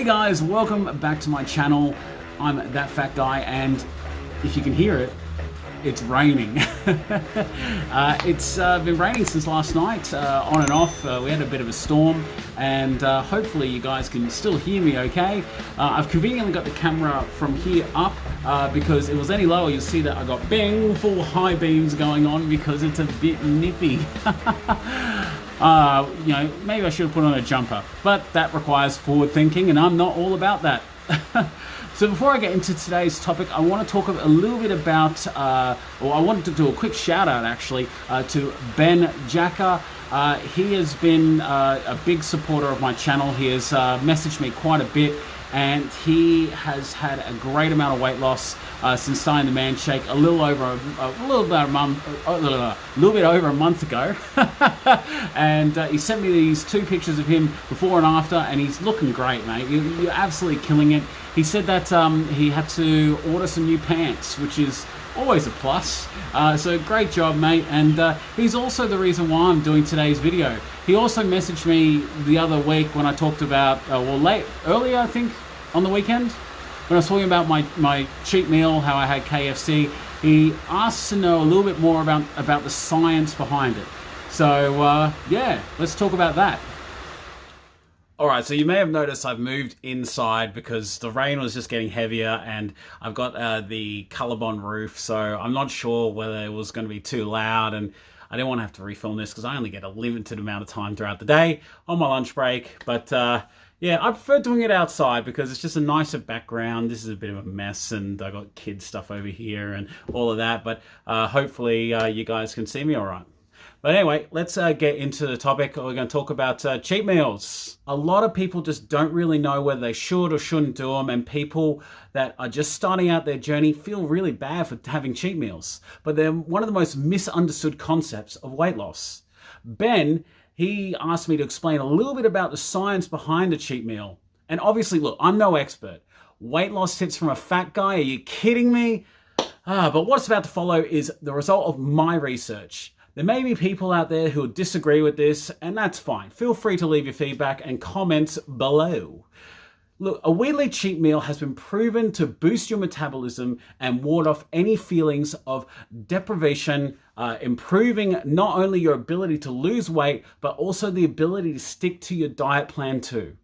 Hey guys, welcome back to my channel. I'm That Fat Guy, and if you can hear it, it's raining. It's been raining since last night, on and off. We had a bit of a storm, and hopefully you guys can still hear me okay. I've conveniently got the camera from here up, because if it was any lower, you'll see that I got bing, full high beams going on because it's a bit nippy. You know, maybe I should have put on a jumper, but that requires forward thinking, and I'm not all about that. So before I get into today's topic, I want to talk a little bit about, or I wanted to do a quick shout out actually to Ben Jacker. He has been a big supporter of my channel. He has messaged me quite a bit, and he has had a great amount of weight loss since starting the Man Shake a little over a month ago. And he sent me these two pictures of him before and after, and he's looking great, mate. You're absolutely killing it. He said that he had to order some new pants, which is always a plus. So great job, mate. And he's also the reason why I'm doing today's video. He also messaged me the other week when I talked about, earlier I think, on the weekend, when I was talking about my cheat meal, how I had KFC. He asked to know a little bit more about the science behind it. So yeah, let's talk about that. Alright, so you may have noticed I've moved inside because the rain was just getting heavier, and I've got the Colorbond roof, so I'm not sure whether it was going to be too loud, and I didn't want to have to refilm this because I only get a limited amount of time throughout the day on my lunch break. But yeah, I prefer doing it outside because it's just a nicer background. This is a bit of a mess, and I got kids stuff over here and all of that, but hopefully you guys can see me alright. But anyway, let's get into the topic. We're going to talk about cheat meals. A lot of people just don't really know whether they should or shouldn't do them, and people that are just starting out their journey feel really bad for having cheat meals. But they're one of the most misunderstood concepts of weight loss. Ben, he asked me to explain a little bit about the science behind a cheat meal. And obviously, look, I'm no expert. Weight loss tips from a fat guy? Are you kidding me? But what's about to follow is the result of my research. There may be people out there who disagree with this, and that's fine. Feel free to leave your feedback and comments below. Look, a weekly cheat meal has been proven to boost your metabolism and ward off any feelings of deprivation, improving not only your ability to lose weight, but also the ability to stick to your diet plan too.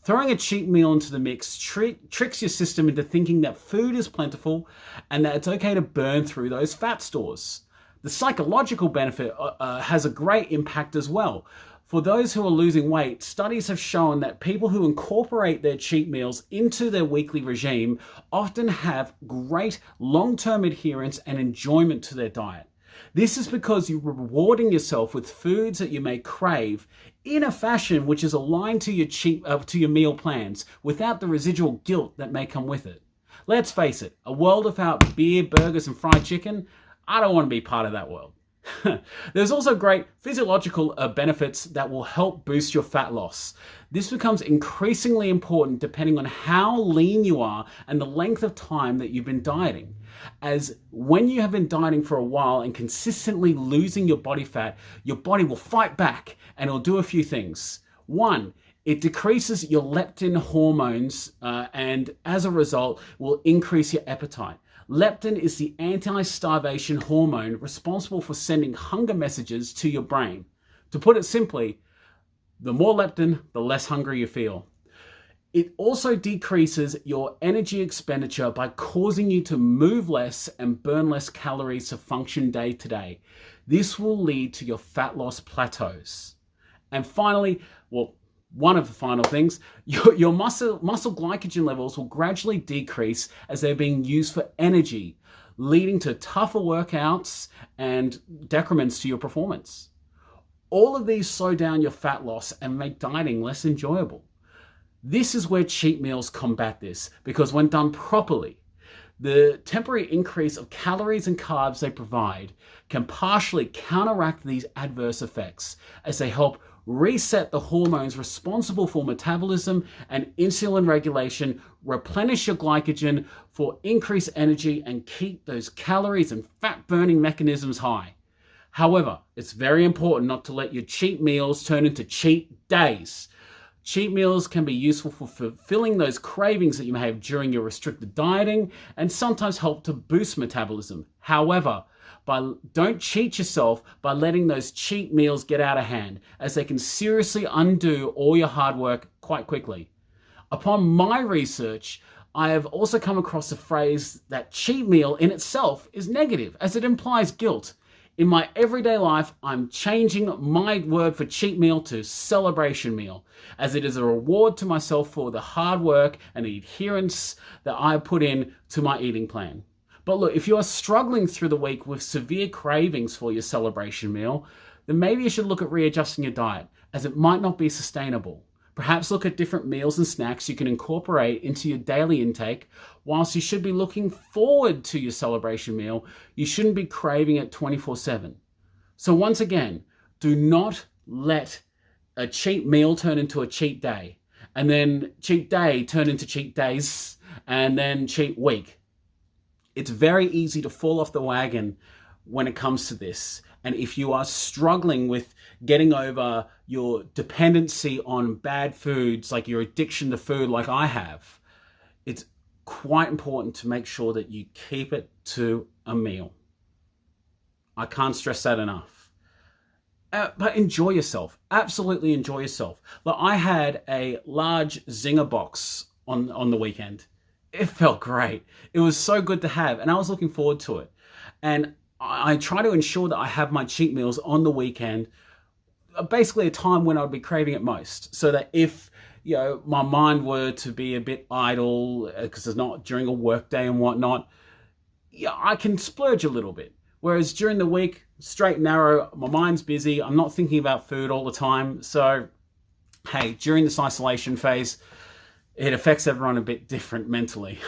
Throwing a cheat meal into the mix tricks your system into thinking that food is plentiful and that it's okay to burn through those fat stores. The psychological benefit has a great impact as well. For those who are losing weight, studies have shown that people who incorporate their cheat meals into their weekly regime often have great long-term adherence and enjoyment to their diet. This is because you're rewarding yourself with foods that you may crave in a fashion which is aligned to your meal plans without the residual guilt that may come with it. Let's face it, a world without beer, burgers, and fried chicken, I don't want to be part of that world. There's also great physiological benefits that will help boost your fat loss. This becomes increasingly important depending on how lean you are and the length of time that you've been dieting. As when you have been dieting for a while and consistently losing your body fat, your body will fight back and it'll do a few things. One, it decreases your leptin hormones and as a result will increase your appetite. Leptin is the anti-starvation hormone responsible for sending hunger messages to your brain. To put it simply, the more leptin, the less hungry you feel. It also decreases your energy expenditure by causing you to move less and burn less calories to function day to day. This will lead to your fat loss plateaus. And finally, one of the final things, your muscle glycogen levels will gradually decrease as they're being used for energy, leading to tougher workouts and decrements to your performance. All of these slow down your fat loss and make dieting less enjoyable. This is where cheat meals combat this, because when done properly, the temporary increase of calories and carbs they provide can partially counteract these adverse effects as they help reset the hormones responsible for metabolism and insulin regulation, replenish your glycogen for increased energy, and keep those calories and fat burning mechanisms high. However, it's very important not to let your cheat meals turn into cheat days. Cheat meals can be useful for fulfilling those cravings that you may have during your restricted dieting and sometimes help to boost metabolism. However, don't cheat yourself by letting those cheat meals get out of hand, as they can seriously undo all your hard work quite quickly. Upon my research, I have also come across the phrase that cheat meal in itself is negative, as it implies guilt. In my everyday life, I'm changing my word for cheat meal to celebration meal, as it is a reward to myself for the hard work and the adherence that I put in to my eating plan. But look, if you are struggling through the week with severe cravings for your celebration meal, then maybe you should look at readjusting your diet, as it might not be sustainable. Perhaps look at different meals and snacks you can incorporate into your daily intake. Whilst you should be looking forward to your celebration meal, you shouldn't be craving it 24/7. So once again, do not let a cheat meal turn into a cheat day, and then cheat day turn into cheat days, and then cheat week. It's very easy to fall off the wagon when it comes to this. And if you are struggling with getting over your dependency on bad foods, like your addiction to food like I have, it's quite important to make sure that you keep it to a meal. I can't stress that enough. But enjoy yourself. Absolutely enjoy yourself. Like, I had a large Zinger box on the weekend. It felt great. It was so good to have, and I was looking forward to it. And I try to ensure that I have my cheat meals on the weekend, basically a time when I'd be craving it most, so that if my mind were to be a bit idle because it's not during a work day and whatnot, I can splurge a little bit. Whereas during the week, straight and narrow, my mind's busy. I'm not thinking about food all the time. So, hey, during this isolation phase, it affects everyone a bit different mentally.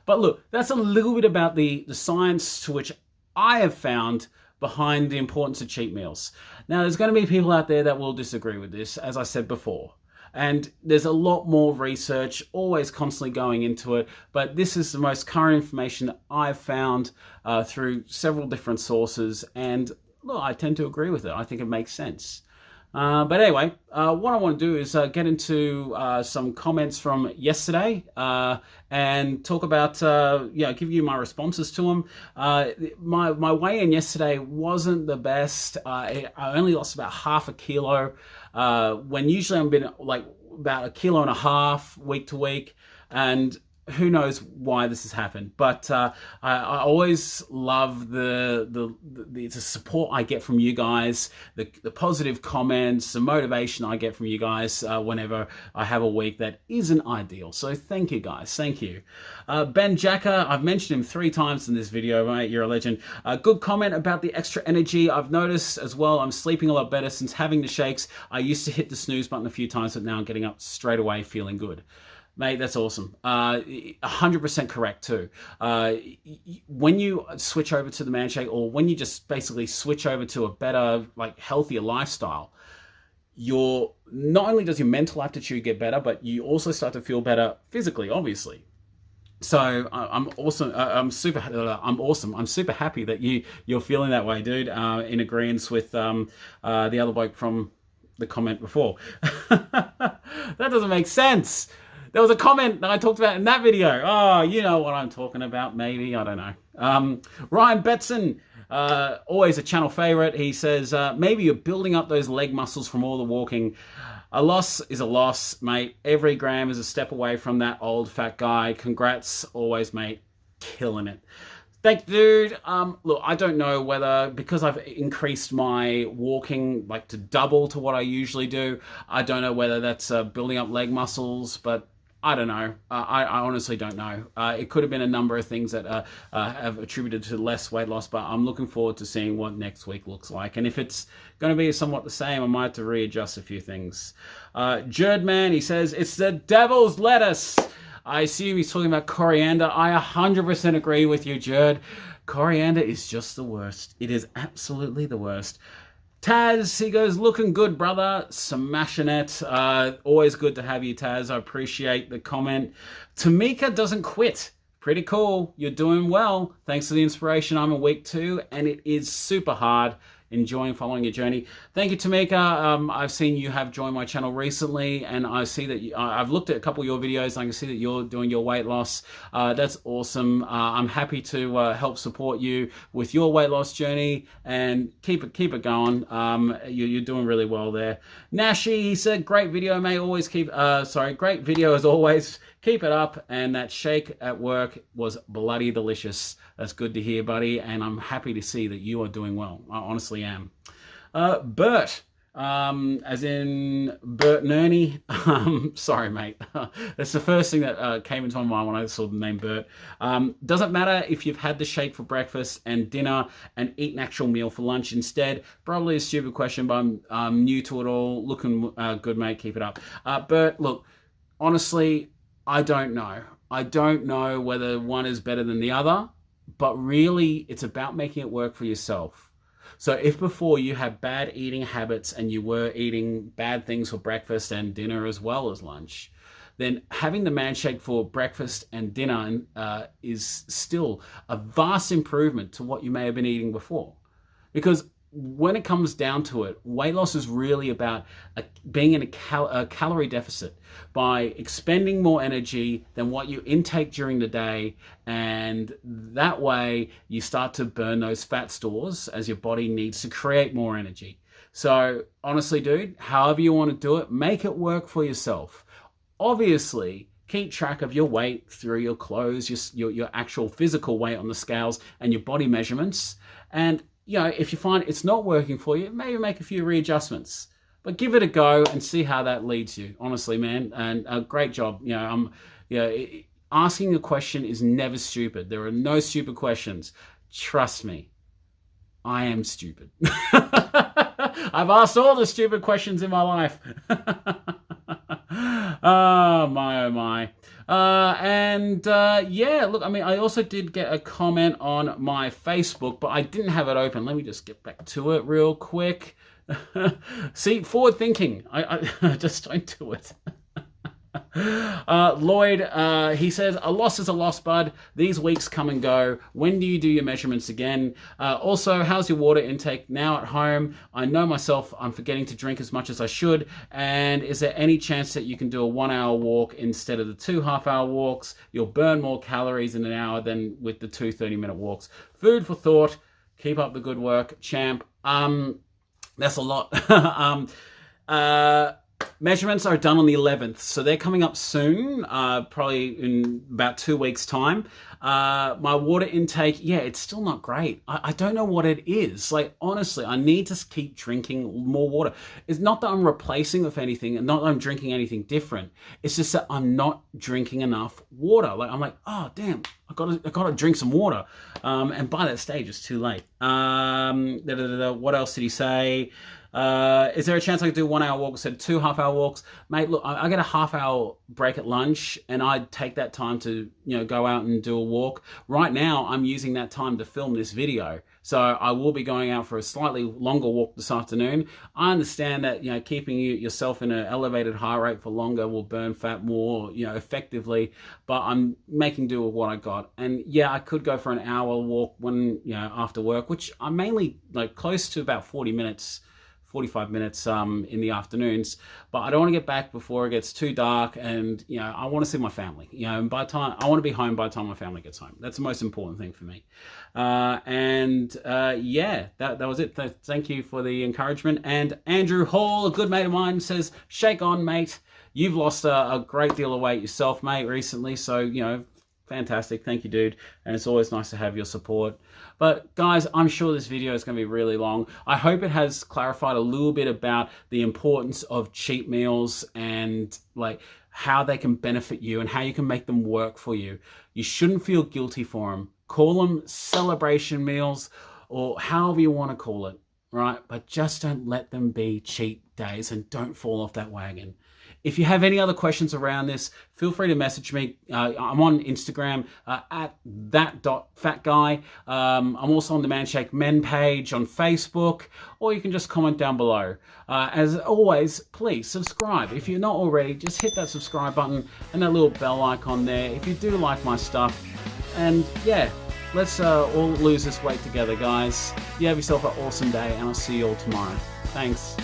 But look, that's a little bit about the science to which I have found behind the importance of cheat meals. Now, there's going to be people out there that will disagree with this, as I said before. And there's a lot more research always constantly going into it, but this is the most current information that I've found through several different sources, and look, I tend to agree with it. I think it makes sense. But anyway, what I want to do is get into some comments from yesterday and talk about, give you my responses to them. My weigh-in yesterday wasn't the best. I only lost about half a kilo, when usually I'm been like about 1.5 kilos week to week, and who knows why this has happened, but I always love the support I get from you guys, the positive comments, the motivation I get from you guys whenever I have a week that isn't ideal. So thank you guys, thank you. Ben Jacker, I've mentioned him 3 times in this video, mate. You're a legend. Good comment about the extra energy. I've noticed as well, I'm sleeping a lot better since having the shakes. I used to hit the snooze button a few times, but now I'm getting up straight away feeling good. Mate, that's awesome. 100% correct too. When you switch over to the Man Shake, or when you just basically switch over to a better, like, healthier lifestyle, not only does your mental aptitude get better, but you also start to feel better physically, obviously. So I'm awesome. I'm super happy that you're feeling that way, dude. In agreement with the other bloke from the comment before. That doesn't make sense. There was a comment that I talked about in that video. Oh, you know what I'm talking about, maybe. I don't know. Ryan Betson, always a channel favorite. He says, maybe you're building up those leg muscles from all the walking. A loss is a loss, mate. Every gram is a step away from that old fat guy. Congrats, always, mate. Killing it. Thank you, dude. Look, I don't know whether, because I've increased my walking like to double to what I usually do, I don't know whether that's building up leg muscles, but I don't know. I honestly don't know. It could have been a number of things that have attributed to less weight loss, but I'm looking forward to seeing what next week looks like. And if it's going to be somewhat the same, I might have to readjust a few things. Jerdman, he says, it's the devil's lettuce. I assume he's talking about coriander. I 100% agree with you, Jerd. Coriander is just the worst. It is absolutely the worst. Taz, he goes, looking good, brother. Smashing it. Always good to have you, Taz. I appreciate the comment. Tamika doesn't quit. Pretty cool. You're doing well. Thanks for the inspiration. I'm a week 2, and it is super hard. enjoying following your journey. Thank you, Tamika. I've seen you have joined my channel recently, and I see that I've looked at a couple of your videos, and I can see that you're doing your weight loss. That's awesome. I'm happy to help support you with your weight loss journey, and keep it going. You're doing really well there. Nashi, he said, great video, mate. Always great video as always. Keep it up. And that shake at work was bloody delicious. That's good to hear, buddy. And I'm happy to see that you are doing well. I honestly am. Bert, as in Bert Nerney. Sorry, mate. That's the first thing that came into my mind when I saw the name Bert. Doesn't matter if you've had the shake for breakfast and dinner and eat an actual meal for lunch instead. Probably a stupid question, but I'm new to it all. Looking good, mate. Keep it up. Bert, look, honestly, I don't know. I don't know whether one is better than the other, but really it's about making it work for yourself. So if before you had bad eating habits and you were eating bad things for breakfast and dinner as well as lunch, then having the man shake for breakfast and dinner is still a vast improvement to what you may have been eating before. Because when it comes down to it, weight loss is really about being in a calorie deficit by expending more energy than what you intake during the day, and that way you start to burn those fat stores as your body needs to create more energy. So honestly, dude, however you want to do it, make it work for yourself. Obviously, keep track of your weight through your clothes, your actual physical weight on the scales, and your body measurements. And you know, if you find it's not working for you, maybe make a few readjustments. But give it a go and see how that leads you. Honestly, man, and a great job. Asking a question is never stupid. There are no stupid questions. Trust me, I am stupid. I've asked all the stupid questions in my life. Oh my. Yeah, look, I mean, I also did get a comment on my Facebook, but I didn't have it open. Let me just get back to it real quick. See, forward thinking. I just don't do it. Lloyd, he says, a loss is a loss, bud. These weeks come and go. When do you do your measurements again? Also, how's your water intake now at home? I know myself, I'm forgetting to drink as much as I should. And is there any chance that you can do a 1 hour walk instead of the 2 half-hour walks? You'll burn more calories in an hour than with the 2 30-minute walks. Food for thought. Keep up the good work, champ. That's a lot. Measurements are done on the 11th, so they're coming up soon, probably in about 2 weeks' time. My water intake, yeah, it's still not great. I don't know what it is. Like, honestly, I need to keep drinking more water. It's not that I'm replacing with anything, and not that I'm drinking anything different. It's just that I'm not drinking enough water. Like, I'm like, oh, damn, I gotta drink some water. And by that stage, it's too late. What else did he say? Is there a chance I could do 1 hour walk instead of 2 half-hour walks? Mate, look, I get a half-hour break at lunch, and I'd take that time to, go out and do a walk. Right now, I'm using that time to film this video. So I will be going out for a slightly longer walk this afternoon. I understand that, keeping yourself in an elevated heart rate for longer will burn fat more, effectively, but I'm making do with what I got. And yeah, I could go for an hour walk after work, which I'm mainly close to about 45 minutes in the afternoons, but I don't want to get back before it gets too dark, and I want to see my family. And by the time I want to be home by the time my family gets home. That's the most important thing for me. Yeah, that was it. Thank you for the encouragement. And Andrew Hall, a good mate of mine, says, "Shake on, mate. You've lost a great deal of weight yourself, mate, recently. So fantastic. Thank you, dude. And it's always nice to have your support." But guys, I'm sure this video is going to be really long. I hope it has clarified a little bit about the importance of cheat meals and how they can benefit you and how you can make them work for you. You shouldn't feel guilty for them. Call them celebration meals or however you want to call it, right? But just don't let them be cheat days, and don't fall off that wagon. If you have any other questions around this, feel free to message me. I'm on Instagram at that.fatguy. I'm also on the Man Shake Men page on Facebook, or you can just comment down below. As always, please subscribe. If you're not already, just hit that subscribe button and that little bell icon there if you do like my stuff. And yeah, let's all lose this weight together, guys. You have yourself an awesome day, and I'll see you all tomorrow. Thanks.